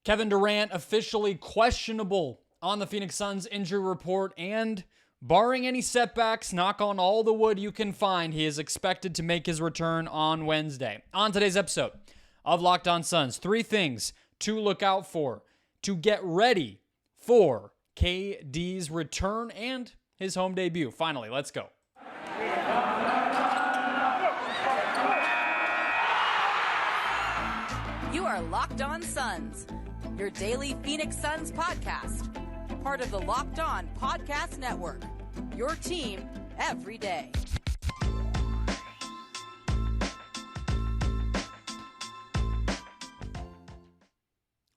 Kevin Durant officially questionable on the Phoenix Suns injury report, and barring any setbacks, knock on all the wood you can find, he is expected to make his return on Wednesday. On today's episode of Locked On Suns, 3 things to look out for to get ready for KD's return and his home debut. Finally, let's go. You are Locked On Suns, your daily Phoenix Suns podcast, part of the Locked On Podcast Network, your team every day.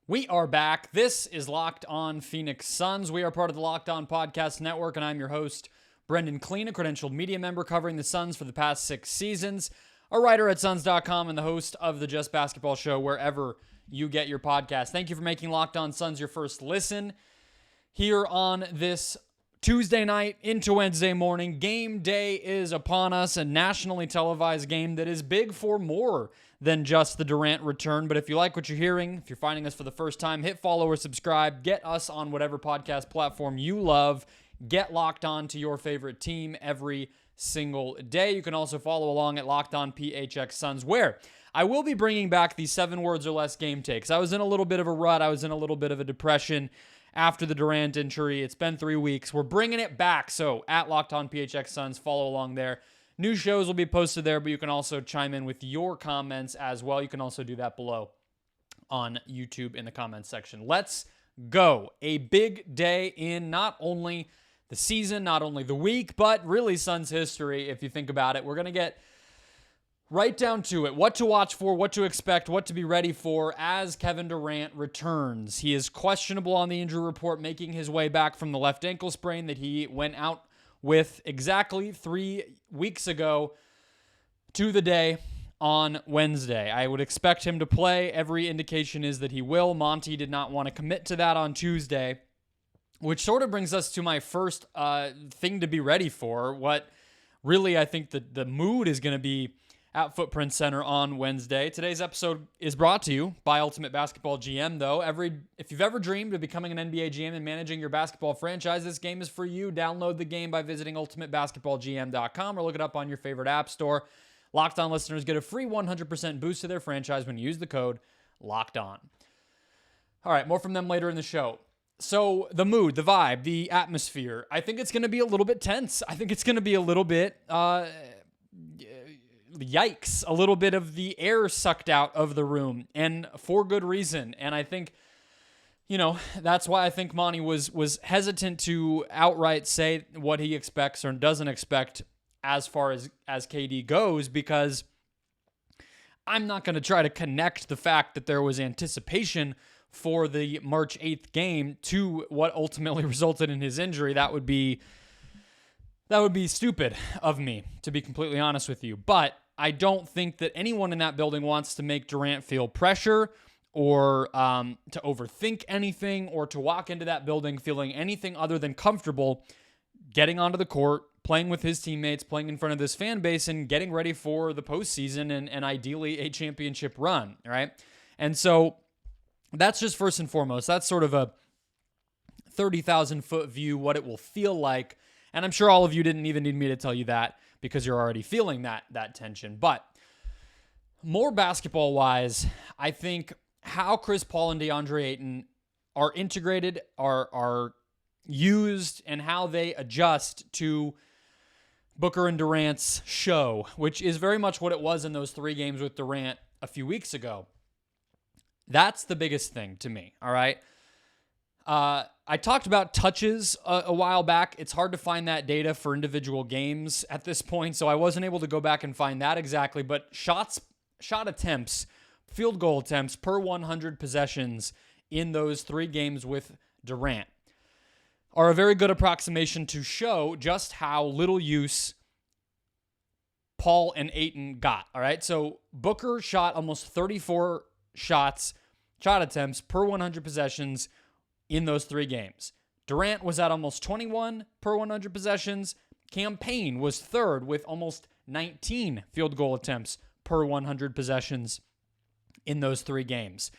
We are back. This is Locked On Phoenix Suns. We are part of the Locked On Podcast Network, and I'm your host, Brendon Kleen, a credentialed media member covering the Suns for the past 6 seasons, a writer at Suns.com, and the host of the Just Basketball Show wherever you get your podcast. Thank you for making Locked On Suns your first listen here on this Tuesday night into Wednesday morning. Game day is upon us, a nationally televised game that is big for more than just the Durant return. But if you like what you're hearing, if you're finding us for the first time, hit follow or subscribe. Get us on whatever podcast platform you love. Get locked on to your favorite team every single day. You can also follow along at Locked On PHX Suns, where I will be bringing back the 7 words or less game takes. I was in a little bit of a rut. I was in a little bit of a depression after the Durant injury. It's been 3 weeks. We're bringing it back. So at Locked On PHX Suns, follow along there. New shows will be posted there, but you can also chime in with your comments as well. You can also do that below on YouTube in the comments section. Let's go. A big day in not only the season, not only the week, but really Suns history, if you think about it. We're going to get right down to it. What to watch for, what to expect, what to be ready for as Kevin Durant returns. He is questionable on the injury report, making his way back from the left ankle sprain that he went out with exactly 3 weeks ago to the day on Wednesday. I would expect him to play. Every indication is that he will. Monty did not want to commit to that on Tuesday, which sort of brings us to my first thing to be ready for. What really I think the mood is going to be at Footprint Center on Wednesday. Today's episode is brought to you by Ultimate Basketball GM, though. If you've ever dreamed of becoming an NBA GM and managing your basketball franchise, this game is for you. Download the game by visiting ultimatebasketballgm.com or look it up on your favorite app store. Locked On listeners get a free 100% boost to their franchise when you use the code LOCKED ON. All right, more from them later in the show. So the mood, the vibe, the atmosphere, I think it's going to be a little bit tense. I think it's going to be a little bit yikes, a little bit of the air sucked out of the room, and for good reason. And I think, that's why I think Monty was hesitant to outright say what he expects or doesn't expect as far as KD goes, because I'm not going to try to connect the fact that there was anticipation for the March 8th game to what ultimately resulted in his injury. That would be stupid of me, to be completely honest with you. But I don't think that anyone in that building wants to make Durant feel pressure or to overthink anything or to walk into that building feeling anything other than comfortable getting onto the court, playing with his teammates, playing in front of this fan base, and getting ready for the postseason and ideally a championship run, right? And so that's just first and foremost. That's sort of a 30,000-foot view, what it will feel like. And I'm sure all of you didn't even need me to tell you that because you're already feeling that tension. But more basketball-wise, I think how Chris Paul and Deandre Ayton are integrated, are used, and how they adjust to Booker and Durant's show, which is very much what it was in those 3 games with Durant a few weeks ago. That's the biggest thing to me, all right? I talked about touches a while back. It's hard to find that data for individual games at this point, so I wasn't able to go back and find that exactly, but shot attempts, field goal attempts per 100 possessions in those 3 games with Durant are a very good approximation to show just how little use Paul and Ayton got, all right? So Booker shot almost 34 shot attempts per 100 possessions in those 3 games. Durant was at almost 21 per 100 possessions. Cam Payne was third with almost 19 field goal attempts per 100 possessions in those 3 games.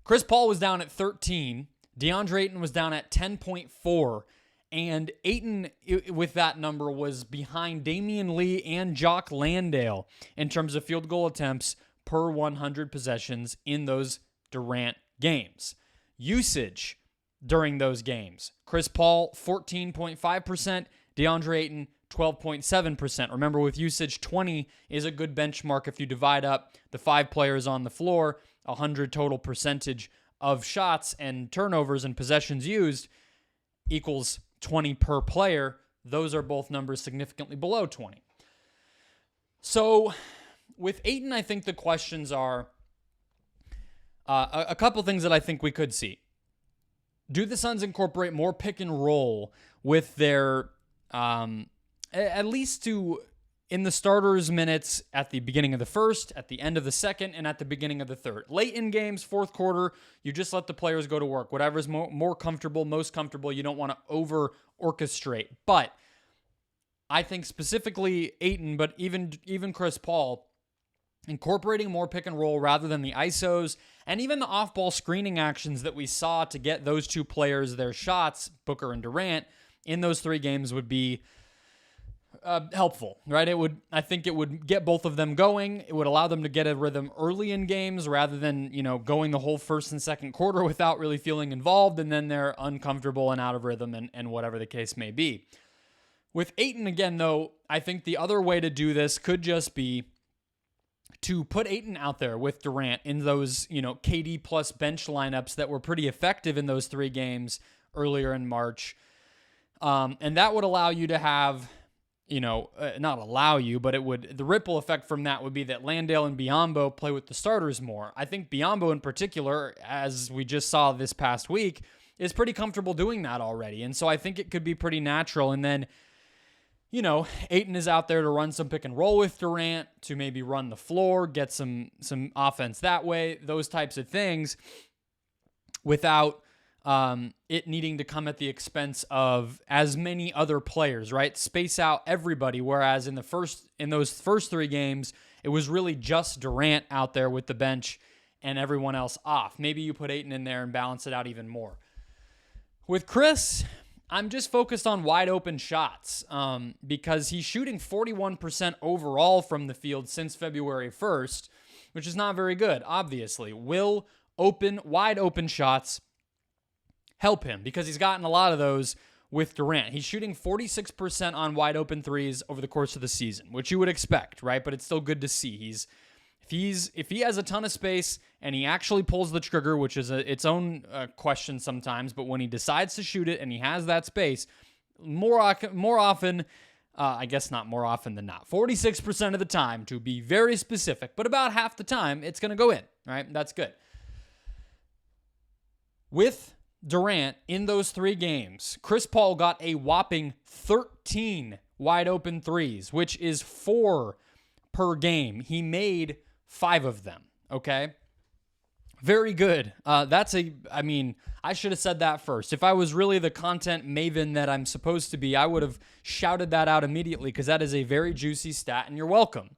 Chris Paul was down at 13. DeAndre Ayton was down at 10.4. And Ayton, with that number, was behind Damian Lee and Jock Landale in terms of field goal attempts per 100 possessions in those Durant games. Usage during those games. Chris Paul, 14.5%. DeAndre Ayton, 12.7%. Remember, with usage, 20 is a good benchmark if you divide up the 5 players on the floor, 100 total percentage of shots and turnovers and possessions used equals 20 per player. Those are both numbers significantly below 20. So with Ayton, I think the questions are a couple things that I think we could see. Do the Suns incorporate more pick and roll with their, at least in the starters' minutes at the beginning of the first, at the end of the second, and at the beginning of the third? Late in games, fourth quarter, you just let the players go to work. Whatever's more comfortable, most comfortable, you don't want to over-orchestrate. But I think specifically Ayton, but even Chris Paul, incorporating more pick and roll rather than the ISOs, and even the off-ball screening actions that we saw to get those two players their shots, Booker and Durant, in those 3 games would be helpful, right? I think it would get both of them going. It would allow them to get a rhythm early in games rather than, going the whole first and second quarter without really feeling involved, and then they're uncomfortable and out of rhythm and whatever the case may be. With Ayton, again, though, I think the other way to do this could just be to put Ayton out there with Durant in those, KD plus bench lineups that were pretty effective in those 3 games earlier in March. And that would allow you to have, not allow you, but the ripple effect from that would be that Landale and Biyombo play with the starters more. I think Biyombo in particular, as we just saw this past week, is pretty comfortable doing that already. And so I think it could be pretty natural. And then, Ayton is out there to run some pick and roll with Durant, to maybe run the floor, get some offense that way, those types of things, without it needing to come at the expense of as many other players, right? Space out everybody. Whereas in those first 3 games, it was really just Durant out there with the bench and everyone else off. Maybe you put Ayton in there and balance it out even more. With Chris, I'm just focused on wide open shots because he's shooting 41% overall from the field since February 1st, which is not very good, obviously. Will wide open shots help him? Because he's gotten a lot of those with Durant. He's shooting 46% on wide open threes over the course of the season, which you would expect, right? But it's still good to see. If he has a ton of space and he actually pulls the trigger, which is its own question sometimes, but when he decides to shoot it and he has that space, more often, I guess not more often than not, 46% of the time, to be very specific, but about half the time, it's going to go in, right? That's good. With Durant, in those 3 games, Chris Paul got a whopping 13 wide open threes, which is 4 per game. He made 5 of them, okay? Very good. I should have said that first. If I was really the content maven that I'm supposed to be, I would have shouted that out immediately, because that is a very juicy stat, and you're welcome.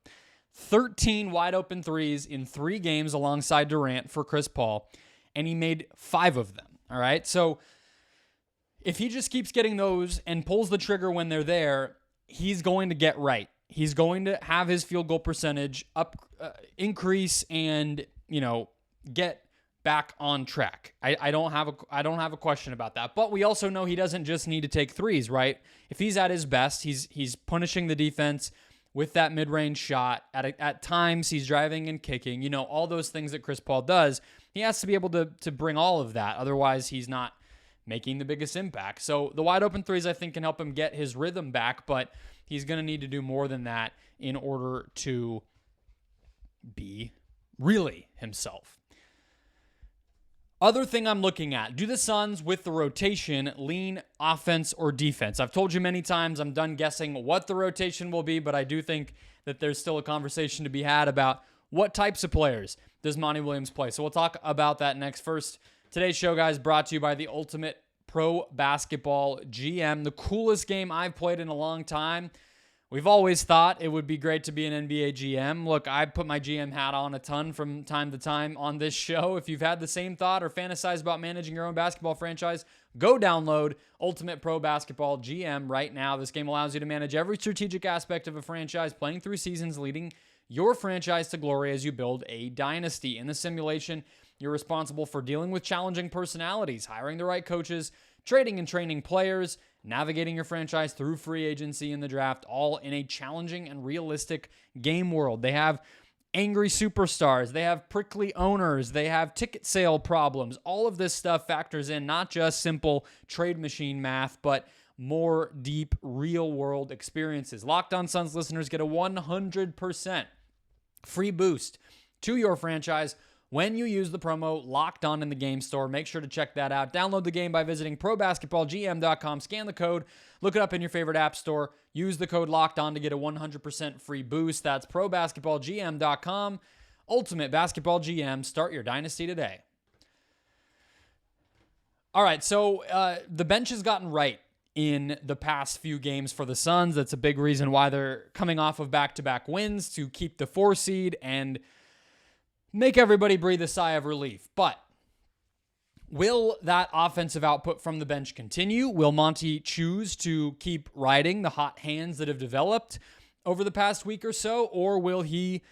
13 wide open threes in 3 games alongside Durant for Chris Paul, and he made 5 of them. All right, so if he just keeps getting those and pulls the trigger when they're there, he's going to get right. He's going to have his field goal percentage increase and, get back on track. I don't have a question about that. But we also know he doesn't just need to take threes, right? If he's at his best, he's punishing the defense with that mid-range shot. At times, he's driving and kicking. All those things that Chris Paul does. He has to be able to bring all of that. Otherwise, he's not making the biggest impact. So the wide open threes, I think, can help him get his rhythm back, but he's going to need to do more than that in order to be really himself. Other thing I'm looking at, do the Suns with the rotation lean offense or defense? I've told you many times I'm done guessing what the rotation will be, but I do think that there's still a conversation to be had about what types of players does Monty Williams play. So we'll talk about that next. First, today's show, guys, brought to you by the Ultimate Pro Basketball GM, the coolest game I've played in a long time. We've always thought it would be great to be an NBA GM. Look, I put my GM hat on a ton from time to time on this show. If you've had the same thought or fantasized about managing your own basketball franchise, go download Ultimate Pro Basketball GM right now. This game allows you to manage every strategic aspect of a franchise, playing through seasons, leading your franchise to glory as you build a dynasty. In the simulation, you're responsible for dealing with challenging personalities, hiring the right coaches, trading and training players, navigating your franchise through free agency and the draft, all in a challenging and realistic game world. They have angry superstars. They have prickly owners. They have ticket sale problems. All of this stuff factors in not just simple trade machine math, but more deep real-world experiences. Locked On Suns listeners get a 100% free boost to your franchise when you use the promo Locked On in the game store. Make sure to check that out. Download the game by visiting probasketballgm.com. Scan the code. Look it up in your favorite app store. Use the code Locked On to get a 100% free boost. That's probasketballgm.com. Ultimate Basketball GM. Start your dynasty today. All right, so the bench has gotten right in the past few games for the Suns. That's a big reason why they're coming off of back-to-back wins to keep the 4 seed and make everybody breathe a sigh of relief. But will that offensive output from the bench continue? Will Monty choose to keep riding the hot hands that have developed over the past week or so? Or will he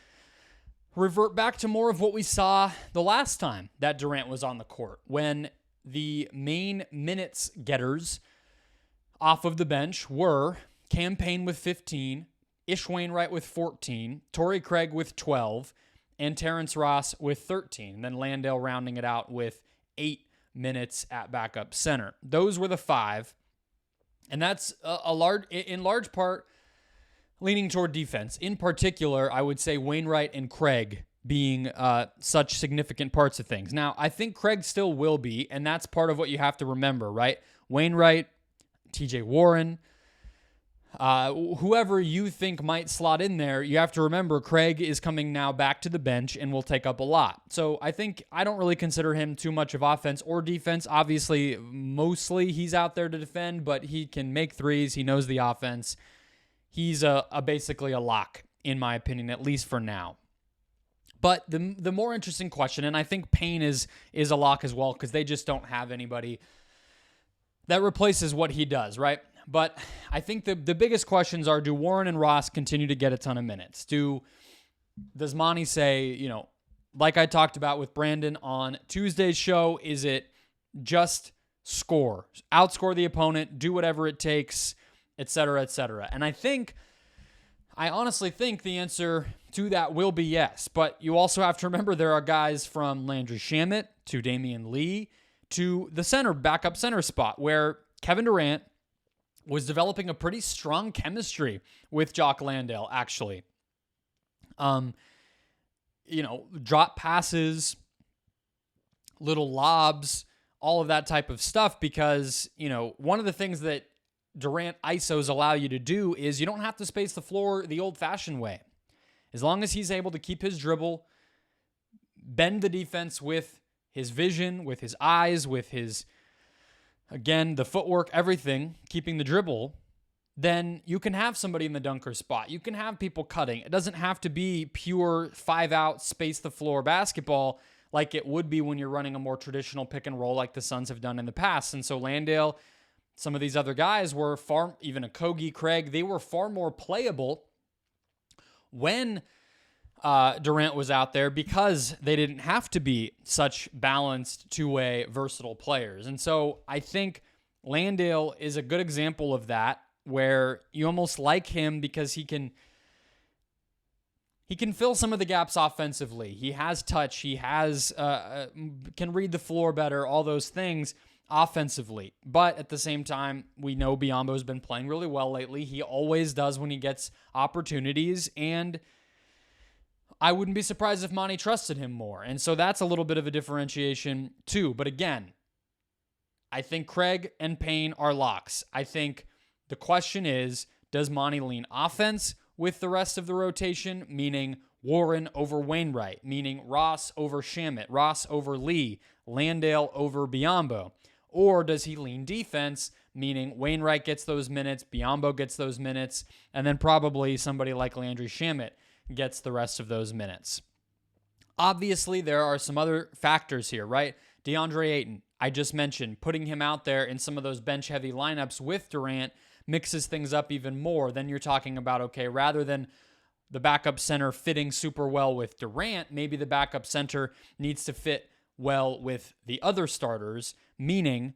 revert back to more of what we saw the last time that Durant was on the court, when the main minutes getters off of the bench were Cam Payne with 15, Ish Wainwright with 14, Torrey Craig with 12, and Terrence Ross with 13, and then Landale rounding it out with 8 minutes at backup center. Those were the 5, and that's in large part leaning toward defense. In particular, I would say Wainwright and Craig being such significant parts of things. Now, I think Craig still will be, and that's part of what you have to remember, right? Wainwright, TJ Warren, whoever you think might slot in there, you have to remember Craig is coming now back to the bench and will take up a lot. So I don't really consider him too much of offense or defense. Obviously, mostly he's out there to defend, but he can make threes. He knows the offense. He's basically a lock, in my opinion, at least for now. But the more interesting question, and I think Payne is a lock as well, because they just don't have anybody that replaces what he does, right? But I think the biggest questions are, do Warren and Ross continue to get a ton of minutes? Does Monty say, like I talked about with Brandon on Tuesday's show, is it just score, outscore the opponent, do whatever it takes, et cetera, et cetera? And I honestly think the answer to that will be yes. But you also have to remember there are guys from Landry Shamet to Damian Lee to the backup center spot, where Kevin Durant was developing a pretty strong chemistry with Jock Landale, actually. Drop passes, little lobs, all of that type of stuff, because, one of the things that Durant ISOs allow you to do is you don't have to space the floor the old-fashioned way. As long as he's able to keep his dribble, bend the defense with his vision, with his eyes, with his, again, the footwork, everything, keeping the dribble, then you can have somebody in the dunker spot. You can have people cutting. It doesn't have to be pure 5-out, space the floor basketball like it would be when you're running a more traditional pick and roll like the Suns have done in the past. And so Landale, some of these other guys were even a Kogi, Craig, they were far more playable when Durant was out there, because they didn't have to be such balanced, two-way, versatile players. And so I think Landale is a good example of that, where you almost like him because he can fill some of the gaps offensively. He has touch. He has can read the floor better, all those things offensively. But at the same time, we know Biyombo's been playing really well lately. He always does when he gets opportunities, and I wouldn't be surprised if Monty trusted him more. And so that's a little bit of a differentiation too. But again, I think Craig and Payne are locks. I think the question is, does Monty lean offense with the rest of the rotation, meaning Warren over Wainwright, meaning Ross over Shamet, Ross over Lee, Landale over Biyombo? Or does he lean defense, meaning Wainwright gets those minutes, Biyombo gets those minutes, and then probably somebody like Landry Shamet gets the rest of those minutes? Obviously, there are some other factors here, right? Deandre Ayton, I just mentioned, putting him out there in some of those bench-heavy lineups with Durant mixes things up even more. Then you're talking about, okay, rather than the backup center fitting super well with Durant, maybe the backup center needs to fit well with the other starters, meaning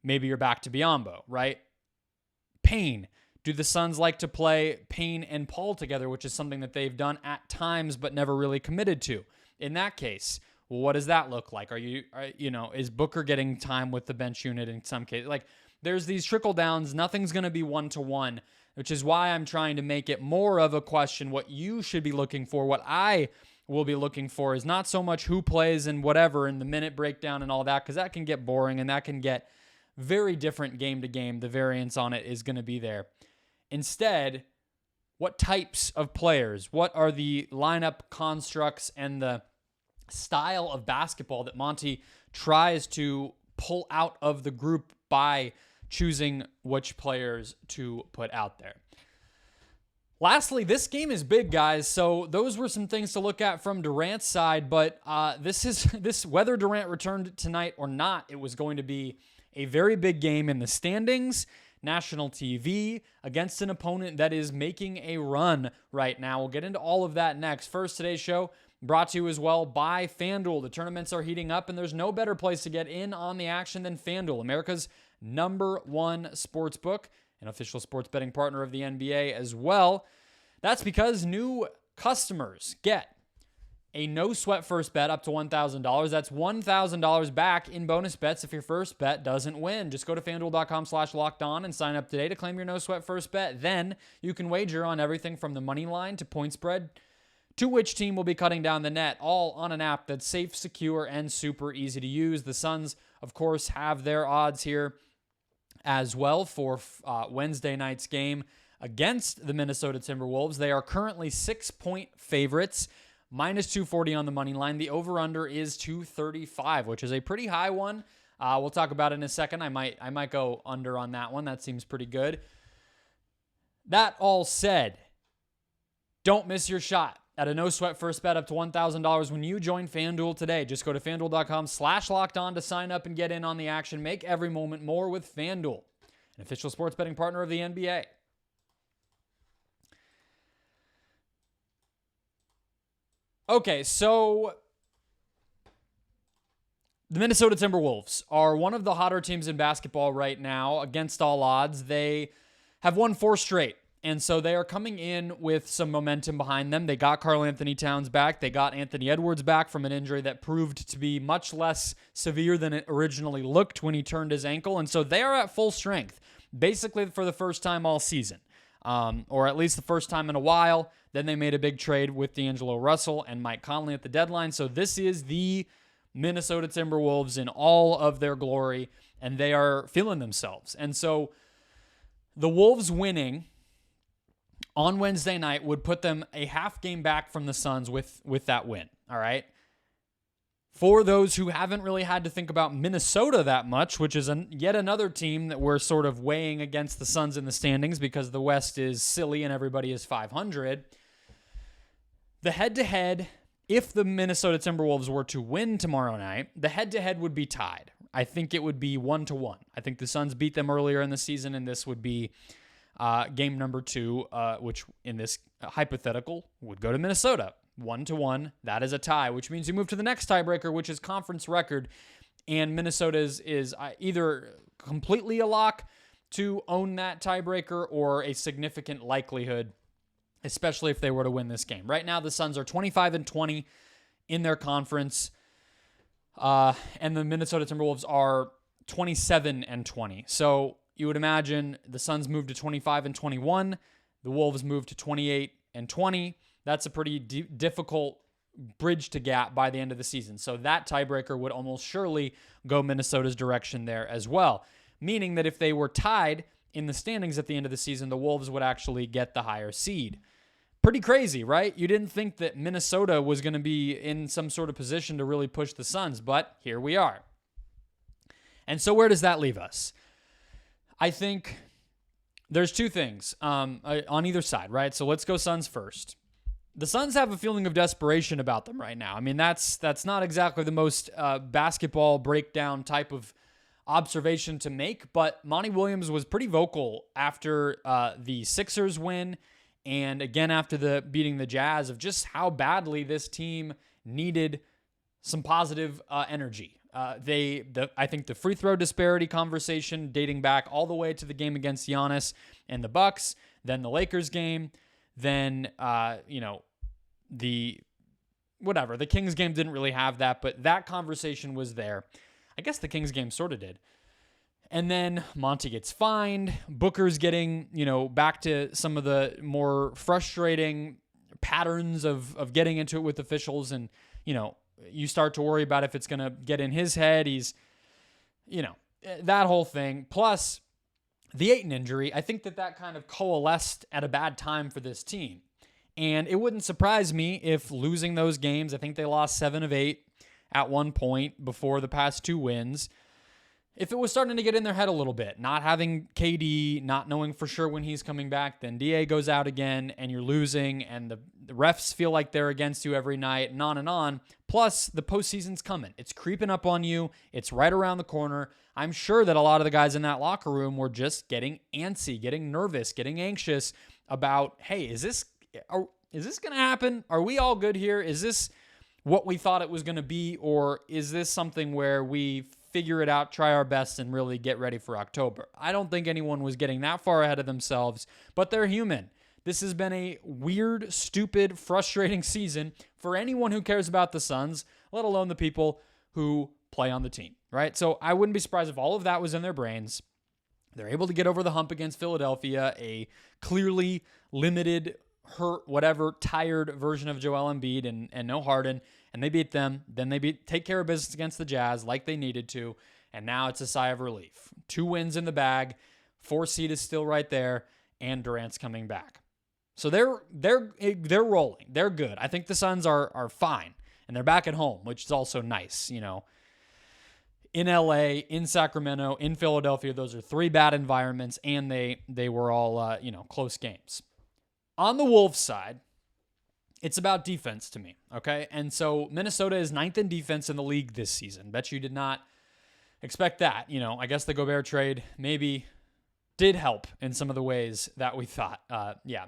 maybe you're back to Biyombo, right? Payne. Do the Suns like to play Payne and Paul together, which is something that they've done at times but never really committed to? In that case, well, what does that look like? Is Booker getting time with the bench unit in some cases? Like, there's these trickle downs. Nothing's going to be one-to-one, which is why I'm trying to make it more of a question. What you should be looking for, what I will be looking for, is not so much who plays and whatever and the minute breakdown and all that, because that can get boring and that can get very different game to game. The variance on it is going to be there. Instead, what types of players, what are the lineup constructs and the style of basketball that Monty tries to pull out of the group by choosing which players to put out there? Lastly, this game is big, guys. So those were some things to look at from Durant's side, but whether Durant returned tonight or not, it was going to be a very big game in the standings, national TV, against an opponent that is making a run right now. We'll get into all of that next. First, today's show brought to you as well by FanDuel. The tournaments are heating up, and there's no better place to get in on the action than FanDuel, America's #1 sports book, an official sports betting partner of the NBA as well. That's because new customers get a no-sweat first bet up to $1,000. That's $1,000 back in bonus bets if your first bet doesn't win. Just go to FanDuel.com/lockedon and sign up today to claim your no-sweat first bet. Then you can wager on everything from the money line to point spread to which team will be cutting down the net, all on an app that's safe, secure, and super easy to use. The Suns, of course, have their odds here as well for Wednesday night's game against the Minnesota Timberwolves. They are currently 6-point favorites, -240 on the money line. The over-under is 235, which is a pretty high one. We'll talk about it in a second. I might go under on that one. That seems pretty good. That all said, don't miss your shot at a no-sweat first bet up to $1,000 when you join FanDuel today. Just go to FanDuel.com/lockedon to sign up and get in on the action. Make every moment more with FanDuel, an official sports betting partner of the NBA. Okay, so the Minnesota Timberwolves are one of the hotter teams in basketball right now. Against all odds, they have won 4 straight. And so they are coming in with some momentum behind them. They got Karl-Anthony Towns back. They got Anthony Edwards back from an injury that proved to be much less severe than it originally looked when he turned his ankle. And so they are at full strength, basically for the first time all season, or at least the first time in a while. Then they made a big trade with D'Angelo Russell and Mike Conley at the deadline. So this is the Minnesota Timberwolves in all of their glory, and they are feeling themselves. And so the Wolves winning on Wednesday night would put them a half game back from the Suns with that win, all right? For those who haven't really had to think about Minnesota that much, which is yet another team that we're sort of weighing against the Suns in the standings because the West is silly and everybody is 500, the head-to-head, if the Minnesota Timberwolves were to win tomorrow night, the head-to-head would be tied. I think it would be 1-1. I think the Suns beat them earlier in the season, and this would be game number 2, which in this hypothetical would go to Minnesota. 1-1. That is a tie, which means you move to the next tiebreaker, which is conference record. And Minnesota is either completely a lock to own that tiebreaker or a significant likelihood, especially if they were to win this game. Right now, the Suns are 25-20 in their conference, and the Minnesota Timberwolves are 27-20. So you would imagine the Suns move to 25-21, the Wolves move to 28-20. That's a pretty difficult bridge to gap by the end of the season. So that tiebreaker would almost surely go Minnesota's direction there as well, meaning that if they were tied in the standings at the end of the season, the Wolves would actually get the higher seed. Pretty crazy, right? You didn't think that Minnesota was going to be in some sort of position to really push the Suns, but here we are. And so where does that leave us? I think there's two things on either side, right? So let's go Suns first. The Suns have a feeling of desperation about them right now. I mean, that's not exactly the most basketball breakdown type of observation to make, but Monty Williams was pretty vocal after the Sixers win and again after the beating the Jazz of just how badly this team needed some positive energy. I think the free throw disparity conversation dating back all the way to the game against Giannis and the Bucks, then the Lakers game, then the Kings game didn't really have that, but that conversation was there. I guess the Kings game sort of did. And then Monty gets fined. Booker's getting, back to some of the more frustrating patterns of getting into it with officials. And, you start to worry about if it's going to get in his head. He's, that whole thing. Plus the Ayton injury, I think that kind of coalesced at a bad time for this team. And it wouldn't surprise me if losing those games, I think they lost 7 of 8 at one point before the past 2 wins, if it was starting to get in their head a little bit, not having KD, not knowing for sure when he's coming back, then DA goes out again and you're losing and the refs feel like they're against you every night and on and on. Plus the postseason's coming. It's creeping up on you. It's right around the corner. I'm sure that a lot of the guys in that locker room were just getting antsy, getting nervous, getting anxious about, hey, is this going to happen? Are we all good here? Is this what we thought it was going to be? Or is this something where we figure it out, try our best, and really get ready for October? I don't think anyone was getting that far ahead of themselves, but they're human. This has been a weird, stupid, frustrating season for anyone who cares about the Suns, let alone the people who play on the team, right? So I wouldn't be surprised if all of that was in their brains. They're able to get over the hump against Philadelphia, a clearly limited, hurt, whatever, tired version of Joel Embiid and no Harden, and they beat them. Then they take care of business against the Jazz like they needed to, and now it's a sigh of relief. 2 wins in the bag, 4 seed is still right there, and Durant's coming back. So they're rolling. They're good. I think the Suns are fine, and they're back at home, which is also nice. In LA, in Sacramento, in Philadelphia, those are 3 bad environments, and they were all close games. On the Wolves side, it's about defense to me, okay? And so Minnesota is 9th in defense in the league this season. Bet you did not expect that. I guess the Gobert trade maybe did help in some of the ways that we thought.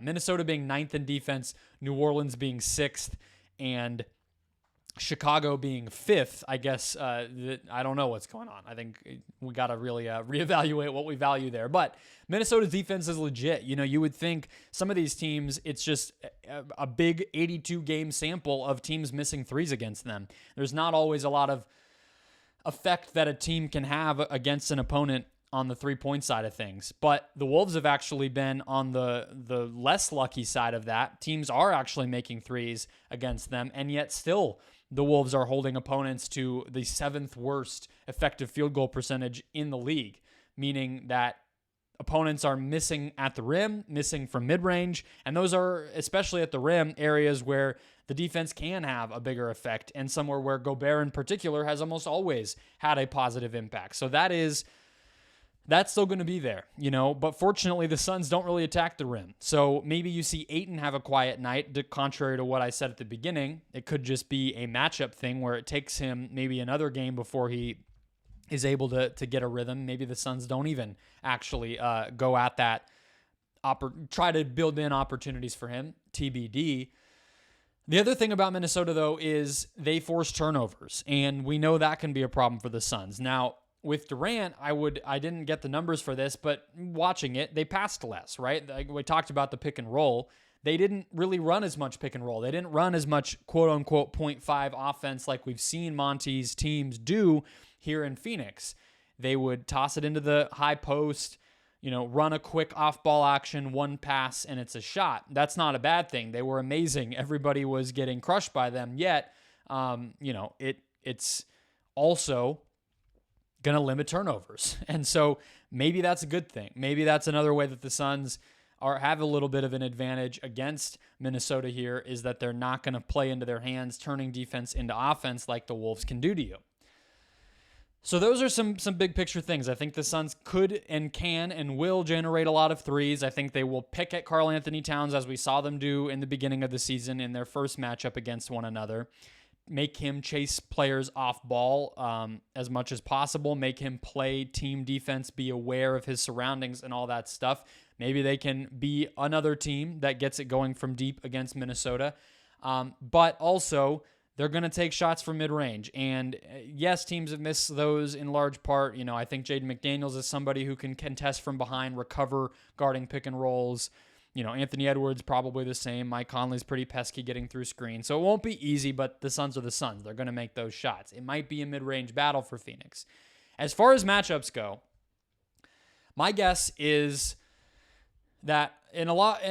Minnesota being 9th in defense, New Orleans being 6th, and Chicago being 5th. I guess I don't know what's going on. I think we got to really reevaluate what we value there. But Minnesota's defense is legit. You would think some of these teams, it's just a big 82-game sample of teams missing threes against them. There's not always a lot of effect that a team can have against an opponent on the three-point side of things. But the Wolves have actually been on the less lucky side of that. Teams are actually making threes against them, and yet still the Wolves are holding opponents to the 7th worst effective field goal percentage in the league, meaning that opponents are missing at the rim, missing from mid-range, and those are, especially at the rim, areas where the defense can have a bigger effect, and somewhere where Gobert in particular has almost always had a positive impact. So that's still going to be there, but fortunately the Suns don't really attack the rim. So maybe you see Ayton have a quiet night, contrary to what I said at the beginning. It could just be a matchup thing where it takes him maybe another game before he is able to get a rhythm. Maybe the Suns don't even actually go at that, try to build in opportunities for him, TBD. The other thing about Minnesota, though, is they force turnovers, and we know that can be a problem for the Suns. Now, with Durant, I didn't get the numbers for this, but watching it, they passed less, right? We talked about the pick and roll. They didn't really run as much pick and roll. They didn't run as much quote-unquote 0.5 offense like we've seen Monty's teams do here in Phoenix. They would toss it into the high post, run a quick off-ball action, one pass, and it's a shot. That's not a bad thing. They were amazing. Everybody was getting crushed by them, yet, it's also going to limit turnovers. And so maybe that's a good thing. Maybe that's another way that the Suns have a little bit of an advantage against Minnesota here, is that they're not going to play into their hands, turning defense into offense like the Wolves can do to you. So those are some big picture things. I think the Suns could and can and will generate a lot of threes. I think they will pick at Karl Anthony Towns, as we saw them do in the beginning of the season in their first matchup against one another. Make him chase players off ball as much as possible. Make him play team defense, be aware of his surroundings and all that stuff. Maybe they can be another team that gets it going from deep against Minnesota. But also, they're going to take shots from mid-range. And yes, teams have missed those in large part. I think Jaden McDaniels is somebody who can contest from behind, recover guarding pick and rolls. Anthony Edwards probably the same. Mike Conley's pretty pesky getting through screens. So it won't be easy, but the Suns are the Suns. They're going to make those shots. It might be a mid-range battle for Phoenix. As far as matchups go, my guess is that in a lot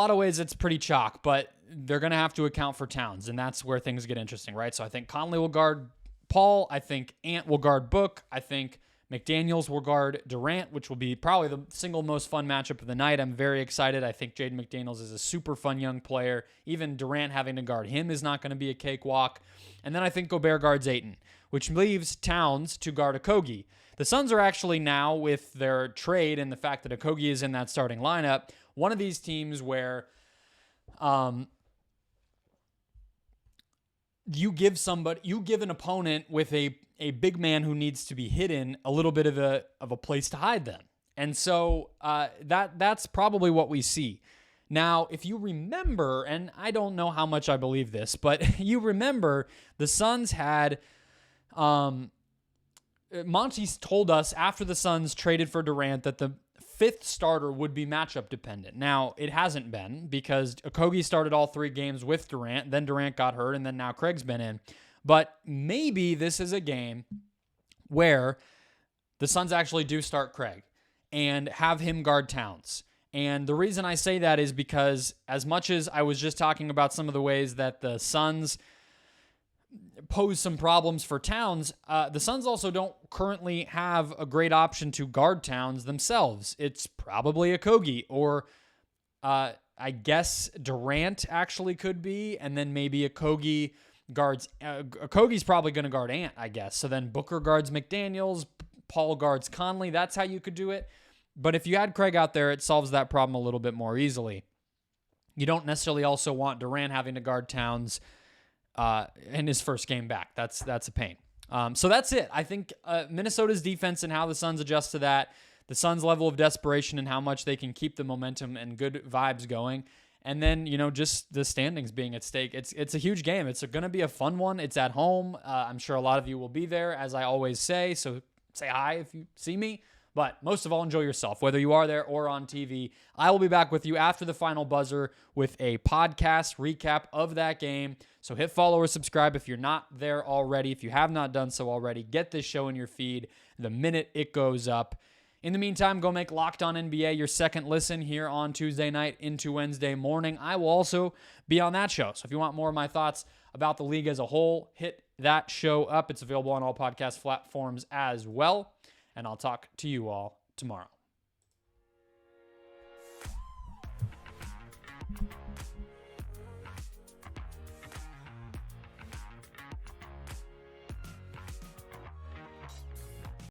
of ways it's pretty chalk, but they're going to have to account for Towns, and that's where things get interesting, right? So I think Conley will guard Paul. I think Ant will guard Book. I think McDaniels will guard Durant, which will be probably the single most fun matchup of the night. I'm very excited. I think Jaden McDaniels is a super fun young player. Even Durant having to guard him is not going to be a cakewalk. And then I think Gobert guards Ayton, which leaves Towns to guard Okogie. The Suns are actually now, with their trade and the fact that Okogie is in that starting lineup, one of these teams where you give an opponent with a big man who needs to be hidden a little bit of a place to hide them. And so that's probably what we see. Now, if you remember, and I don't know how much I believe this, but you remember the Suns had Monty told us after the Suns traded for Durant that the fifth starter would be matchup dependent. Now, it hasn't been because Okogie started all 3 games with Durant, then Durant got hurt, and then now Craig's been in. But maybe this is a game where the Suns actually do start Craig and have him guard Towns. And the reason I say that is because as much as I was just talking about some of the ways that the Suns pose some problems for Towns, the Suns also don't currently have a great option to guard Towns themselves. It's probably Okogie, or I guess Durant actually could be, and then maybe Okogie guards. Okogie's probably going to guard Ant, I guess. So then Booker guards McDaniels, Paul guards Conley. That's how you could do it. But if you had Craig out there, it solves that problem a little bit more easily. You don't necessarily also want Durant having to guard Towns in his first game back. That's a pain. So that's it. I think Minnesota's defense and how the Suns adjust to that, the Suns' level of desperation and how much they can keep the momentum and good vibes going, and then just the standings being at stake. It's a huge game. It's going to be a fun one. It's at home. I'm sure a lot of you will be there, as I always say. So say hi if you see me. But most of all, enjoy yourself, whether you are there or on TV. I will be back with you after the final buzzer with a podcast recap of that game. So hit follow or subscribe if you're not there already. If you have not done so already, get this show in your feed the minute it goes up. In the meantime, go make Locked On NBA your second listen here on Tuesday night into Wednesday morning. I will also be on that show. So if you want more of my thoughts about the league as a whole, hit that show up. It's available on all podcast platforms as well. And I'll talk to you all tomorrow.